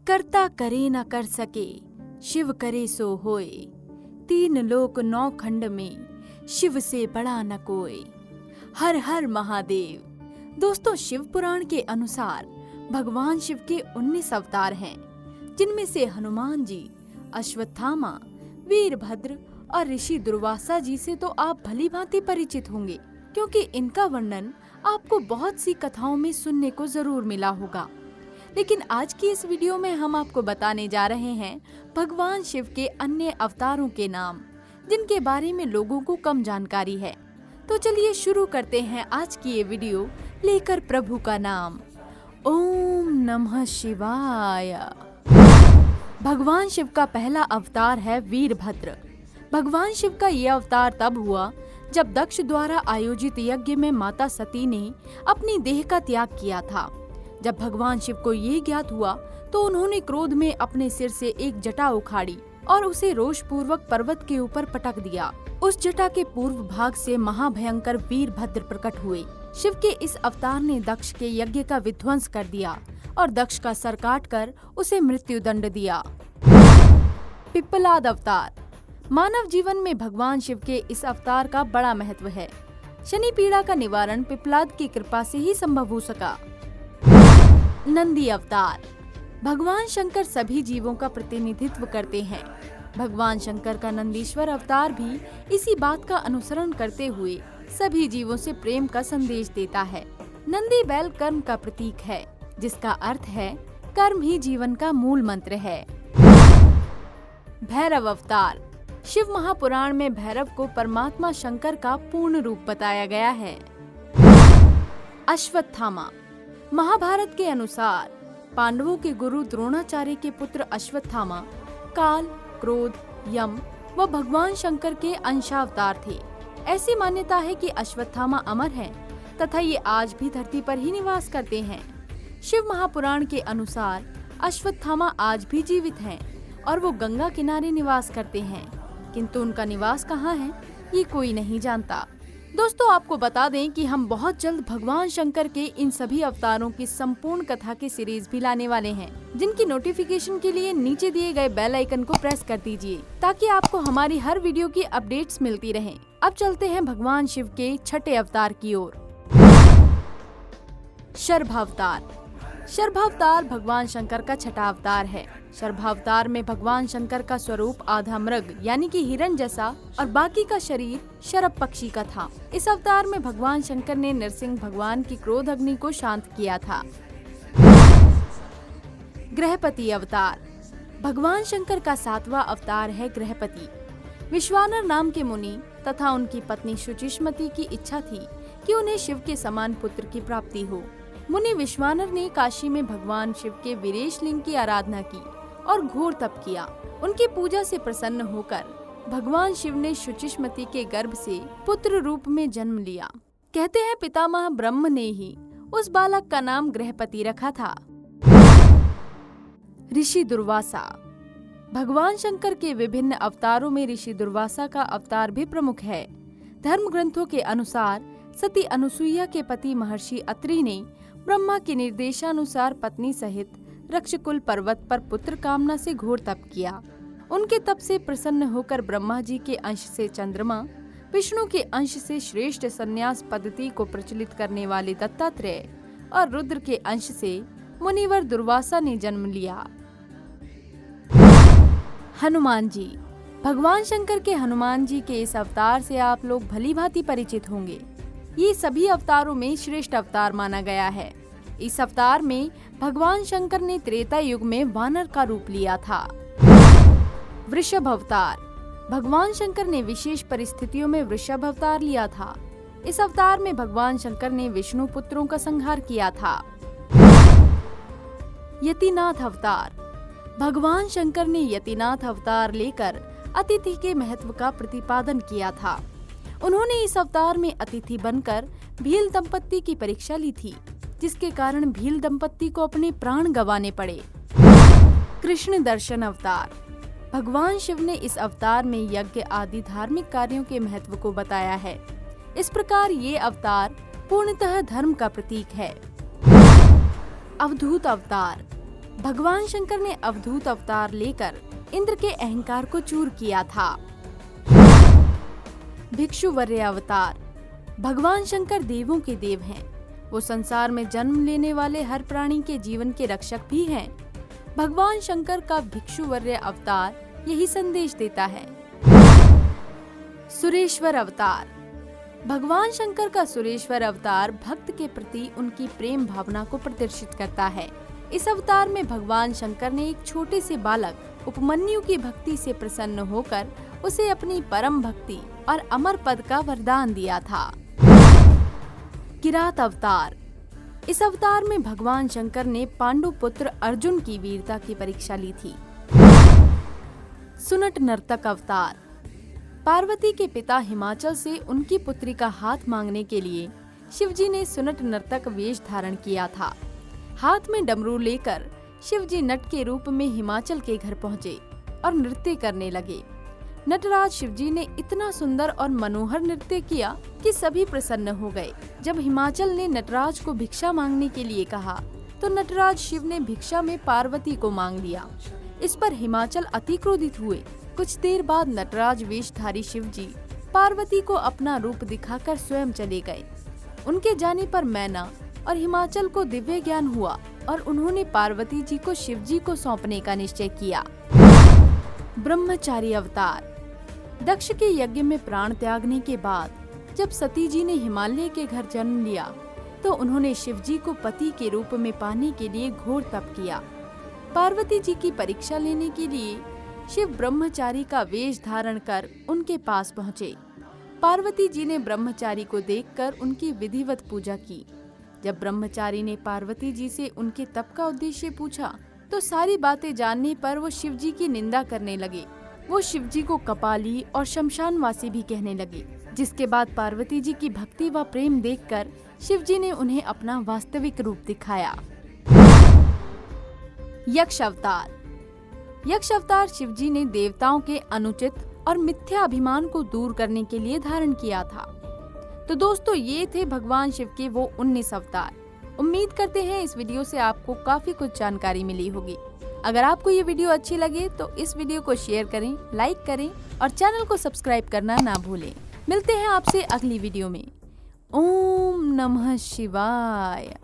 करता करे न कर सके, शिव करे सो होए। तीन लोक नौ खंड में, शिव से बड़ा न कोई। हर हर महादेव। दोस्तों, शिव पुराण के अनुसार भगवान शिव के 19 अवतार हैं, जिनमें से हनुमान जी, अश्वत्थामा, वीरभद्र और ऋषि दुर्वासा जी से तो आप भली भांति परिचित होंगे, क्योंकि इनका वर्णन आपको बहुत सी कथाओं में सुनने को जरूर मिला होगा। लेकिन आज की इस वीडियो में हम आपको बताने जा रहे हैं भगवान शिव के अन्य अवतारों के नाम, जिनके बारे में लोगों को कम जानकारी है। तो चलिए शुरू करते हैं आज की ये वीडियो लेकर प्रभु का नाम। ओम नमः शिवाय। भगवान शिव का पहला अवतार है वीरभद्र। भगवान शिव का ये अवतार तब हुआ जब दक्ष द्वारा आयोजित यज्ञ में माता सती ने अपनी देह का त्याग किया था। जब भगवान शिव को ये ज्ञात हुआ तो उन्होंने क्रोध में अपने सिर से एक जटा उखाड़ी और उसे रोष पूर्वक पर्वत के ऊपर पटक दिया। उस जटा के पूर्व भाग से महाभयंकर वीरभद्र प्रकट हुए। शिव के इस अवतार ने दक्ष के यज्ञ का विध्वंस कर दिया और दक्ष का सर काटकर उसे मृत्यु दंड दिया। पिप्पलाद अवतार। मानव जीवन में भगवान शिव के इस अवतार का बड़ा महत्व है। शनि पीड़ा का निवारण पिप्पलाद की कृपा से ही संभव हो सका। नंदी अवतार। भगवान शंकर सभी जीवों का प्रतिनिधित्व करते हैं। भगवान शंकर का नंदीश्वर अवतार भी इसी बात का अनुसरण करते हुए सभी जीवों से प्रेम का संदेश देता है। नंदी बैल कर्म का प्रतीक है, जिसका अर्थ है कर्म ही जीवन का मूल मंत्र है। भैरव अवतार। शिव महापुराण में भैरव को परमात्मा शंकर का पूर्ण रूप बताया गया है। अश्वत्थामा। महाभारत के अनुसार पांडवों के गुरु द्रोणाचार्य के पुत्र अश्वत्थामा काल, क्रोध, यम व भगवान शंकर के अंशावतार थे। ऐसी मान्यता है कि अश्वत्थामा अमर हैं तथा ये आज भी धरती पर ही निवास करते हैं। शिव महापुराण के अनुसार अश्वत्थामा आज भी जीवित हैं और वो गंगा किनारे निवास करते हैं, किंतु उनका निवास कहाँ है ये कोई नहीं जानता। दोस्तों, आपको बता दें कि हम बहुत जल्द भगवान शंकर के इन सभी अवतारों की संपूर्ण कथा की सीरीज भी लाने वाले हैं, जिनकी नोटिफिकेशन के लिए नीचे दिए गए बेल आइकन को प्रेस कर दीजिए ताकि आपको हमारी हर वीडियो की अपडेट्स मिलती रहें। अब चलते हैं भगवान शिव के छठे अवतार की ओर। शर्भावतार। शर्भावतार भगवान शंकर का छठा अवतार है। शर्भावतार में भगवान शंकर का स्वरूप आधा मृग यानी कि हिरण जैसा और बाकी का शरीर शरभ पक्षी का था। इस अवतार में भगवान शंकर ने नरसिंह भगवान की क्रोध अग्नि को शांत किया था। गृहपति अवतार। भगवान शंकर का 7वां अवतार है गृहपति। विश्वानर नाम के मुनि तथा उनकी पत्नी शुचिष्मति की इच्छा थी कि उन्हें शिव के समान पुत्र की प्राप्ति हो। मुनि विश्वानर ने काशी में भगवान शिव के वीरेश लिंग की आराधना की और घोर तप किया। उनकी पूजा से प्रसन्न होकर भगवान शिव ने शुचिष्मति के गर्भ से पुत्र रूप में जन्म लिया। कहते हैं पितामह ब्रह्म ने ही उस बालक का नाम गृहपति रखा था। ऋषि दुर्वासा। भगवान शंकर के विभिन्न अवतारों में ऋषि दुर्वासा का अवतार भी प्रमुख है। धर्म ग्रंथों के अनुसार सती अनुसुईया के पति महर्षि अत्रि ने ब्रह्मा के निर्देशानुसार पत्नी सहित रक्षकुल पर्वत पर पुत्र कामना से घोर तप किया। उनके तप से प्रसन्न होकर ब्रह्मा जी के अंश से चंद्रमा, विष्णु के अंश से श्रेष्ठ संन्यास पद्धति को प्रचलित करने वाले दत्तात्रेय और रुद्र के अंश से मुनिवर दुर्वासा ने जन्म लिया। हनुमान जी। भगवान शंकर के हनुमान जी के इस अवतार से आप लोग भली भांति परिचित होंगे। ये सभी अवतारों में श्रेष्ठ अवतार माना गया है। इस अवतार में भगवान शंकर ने त्रेता युग में वानर का रूप लिया था। वृषभ अवतार। भगवान शंकर ने विशेष परिस्थितियों में वृषभ अवतार लिया था। इस अवतार में भगवान शंकर ने विष्णु पुत्रों का संहार किया था। यतिनाथ अवतार। भगवान शंकर ने यतिनाथ अवतार लेकर अतिथि के महत्व का प्रतिपादन किया था। उन्होंने इस अवतार में अतिथि बनकर भील दंपत्ति की परीक्षा ली थी, जिसके कारण भील दंपत्ति को अपने प्राण गंवाने पड़े। कृष्ण दर्शन अवतार। भगवान शिव ने इस अवतार में यज्ञ आदि धार्मिक कार्यों के महत्व को बताया है। इस प्रकार ये अवतार पूर्णतः धर्म का प्रतीक है। अवधूत अवतार। भगवान शंकर ने अवधूत अवतार लेकर इंद्र के अहंकार को चूर किया था। भिक्षुवर्य अवतार। भगवान शंकर देवों के देव हैं। वो संसार में जन्म लेने वाले हर प्राणी के जीवन के रक्षक भी हैं। भगवान शंकर का भिक्षुवर्य अवतार यही संदेश देता है। सुरेश्वर अवतार। भगवान शंकर का सुरेश्वर अवतार भक्त के प्रति उनकी प्रेम भावना को प्रदर्शित करता है। इस अवतार में भगवान शंकर ने एक छोटे से बालक उपमन्यु की भक्ति से प्रसन्न होकर उसे अपनी परम भक्ति और अमर पद का वरदान दिया था। किरात अवतार। इस अवतार में भगवान शंकर ने पांडु पुत्र अर्जुन की वीरता की परीक्षा ली थी। सुनट नर्तक अवतार। पार्वती के पिता हिमाचल से उनकी पुत्री का हाथ मांगने के लिए शिवजी ने सुनट नर्तक वेश धारण किया था। हाथ में डमरू लेकर शिवजी नट के रूप में हिमाचल के घर पहुँचे और नृत्य करने लगे। नटराज शिवजी ने इतना सुंदर और मनोहर नृत्य किया कि सभी प्रसन्न हो गए। जब हिमाचल ने नटराज को भिक्षा मांगने के लिए कहा तो नटराज शिव ने भिक्षा में पार्वती को मांग लिया। इस पर हिमाचल अति क्रोधित हुए। कुछ देर बाद नटराज वेशधारी शिवजी पार्वती को अपना रूप दिखाकर स्वयं चले गए। उनके जाने पर मैना और हिमाचल को दिव्य ज्ञान हुआ और उन्होंने पार्वती जी को शिवजी को सौंपने का निश्चय किया। ब्रह्मचारी अवतार। दक्ष के यज्ञ में प्राण त्यागने के बाद जब सती जी ने हिमालय के घर जन्म लिया तो उन्होंने शिवजी को पति के रूप में पाने के लिए घोर तप किया। पार्वती जी की परीक्षा लेने के लिए शिव ब्रह्मचारी का वेश धारण कर उनके पास पहुँचे। पार्वती जी ने ब्रह्मचारी को देखकर उनकी विधिवत पूजा की। जब ब्रह्मचारी ने पार्वती जी से उनके तप का उद्देश्य पूछा तो सारी बातें जानने पर वो शिवजी की निंदा करने लगे। वो शिवजी को कपाली और शमशानवासी भी कहने लगे, जिसके बाद पार्वती जी की भक्ति व प्रेम देखकर शिवजी ने उन्हें अपना वास्तविक रूप दिखाया। यक्ष अवतार। यक्ष अवतार शिवजी ने देवताओं के अनुचित और मिथ्या अभिमान को दूर करने के लिए धारण किया था। तो दोस्तों, ये थे भगवान शिव के वो 19 अवतार। उम्मीद करते हैं इस वीडियो से आपको काफी कुछ जानकारी मिली होगी। अगर आपको ये वीडियो अच्छी लगे तो इस वीडियो को शेयर करें, लाइक करें और चैनल को सब्सक्राइब करना ना भूलें। मिलते हैं आपसे अगली वीडियो में। ओम नमः शिवाय।